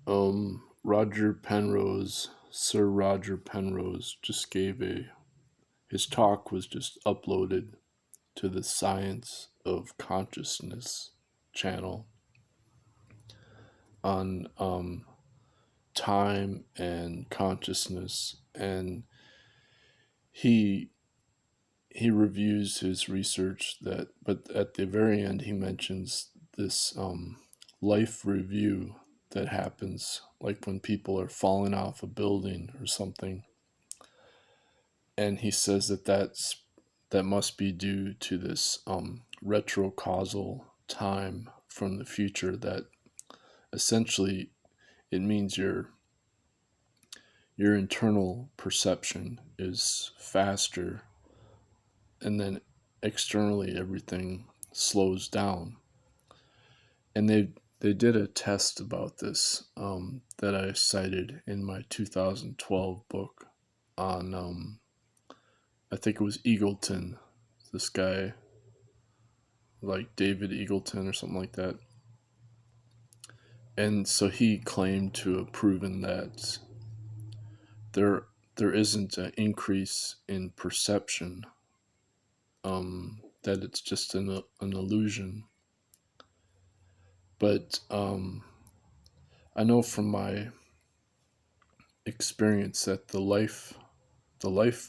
Roger Penrose, Sir Roger Penrose, just his talk was just uploaded to the Science of Consciousness channel on time and consciousness, and he reviews his research but at the very end he mentions this life review that happens like when people are falling off a building or something, and he says that must be due to this retrocausal time from the future, that essentially it means your internal perception is faster, and then externally everything slows down. And they did a test about this that I cited in my 2012 book on I think it was Eagleton, this guy like David Eagleton or something like that. And so he claimed to have proven that there isn't an increase in perception, that it's just an illusion. But I know from my experience that the life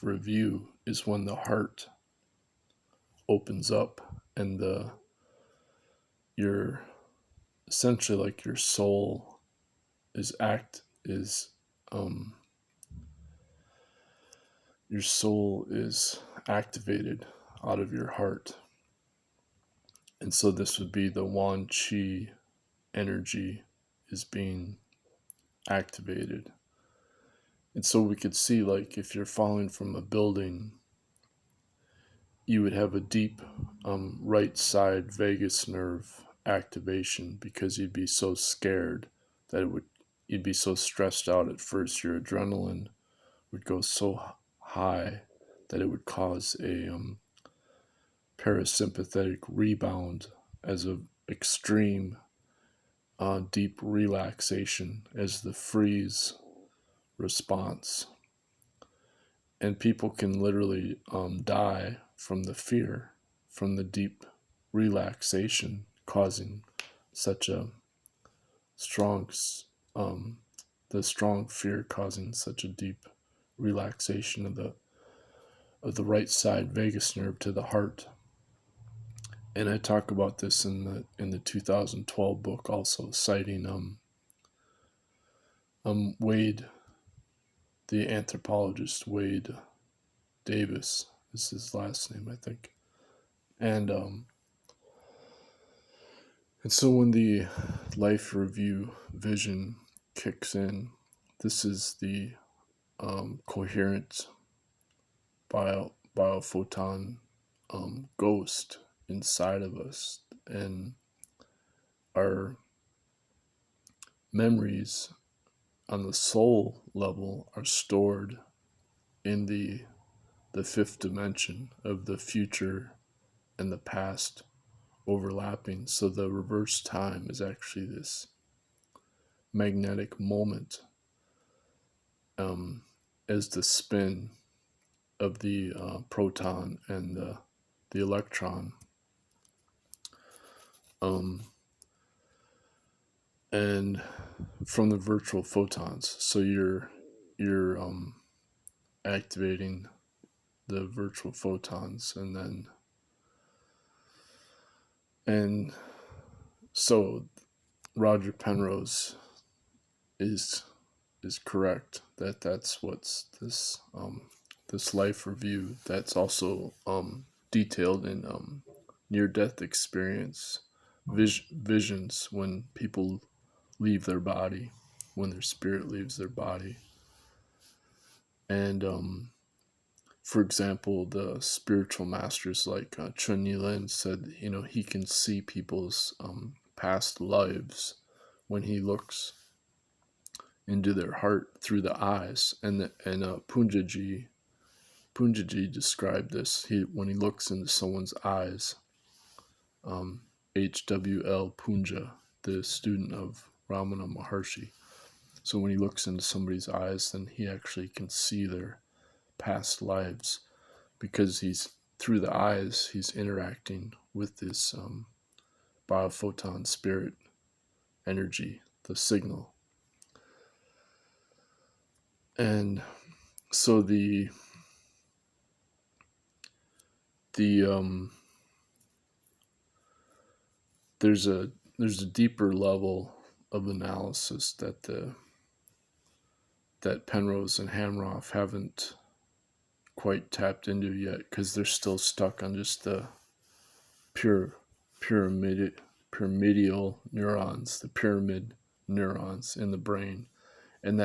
review is when the heart opens up and your essentially like your soul your soul is activated out of your heart. And so this would be the Wan Chi energy is being activated. And so we could see, like, if you're falling from a building, you would have a deep right side vagus nerve activation because you'd be so scared that you'd be so stressed out at first. Your adrenaline would go so high that it would cause a parasympathetic rebound as an extreme deep relaxation as the freeze response. And people can literally die from the fear, from the deep relaxation causing such a strong, the strong fear causing such a deep relaxation of the right side vagus nerve to the heart. And I talk about this in the 2012 book, also citing Wade, the anthropologist Wade Davis is his last name, I think. And so when the life review vision kicks in, this is the coherent biophoton ghost inside of us, and our memories on the soul level are stored in the fifth dimension of the future and the past overlapping. So the reverse time is actually this magnetic moment as the spin of the proton and the electron. And from the virtual photons. So you're activating the virtual photons, and so Roger Penrose is correct that that's what's this life review that's also detailed in near-death experience visions when people leave their body, when their spirit leaves their body. And for example, the spiritual masters like Chun Yi-Lin said, he can see people's past lives when he looks into their heart through the eyes. And Punjaji described this. When he looks into someone's eyes, h.w.l. Punja, the student of Ramana Maharshi, So when he looks into somebody's eyes, then he actually can see their past lives, because he's through the eyes, he's interacting with this biophoton spirit energy, the signal. And so there's a deeper level of analysis that Penrose and Hamroff haven't quite tapped into yet, because they're still stuck on just the pyramidal neurons, the pyramid neurons in the brain, and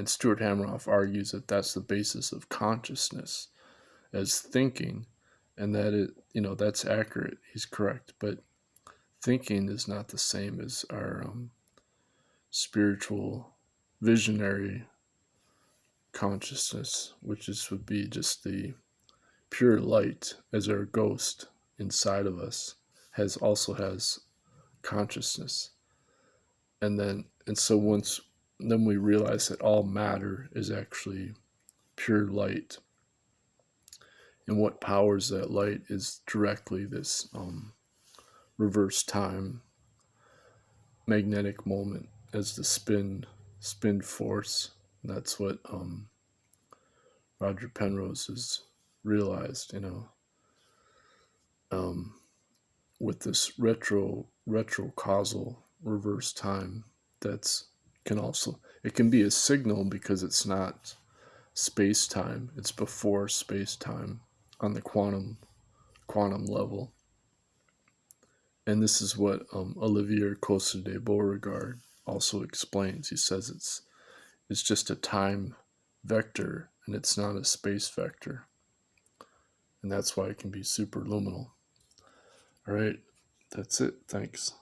Stuart Hamroff argues that that's the basis of consciousness as thinking, and that that's accurate. He's correct, but thinking is not the same as our spiritual visionary consciousness, which would be just the pure light as our ghost inside of us also has consciousness. And so then we realize that all matter is actually pure light, and what powers that light is directly this reverse time magnetic moment as the spin force. And that's what Roger Penrose has realized, with this retrocausal reverse time. It can be a signal, because it's not space-time, it's before space-time on the quantum level. And this is what Olivier Costa de Beauregard also explains. He says it's just a time vector, and it's not a space vector. And that's why it can be superluminal. All right, that's it. Thanks.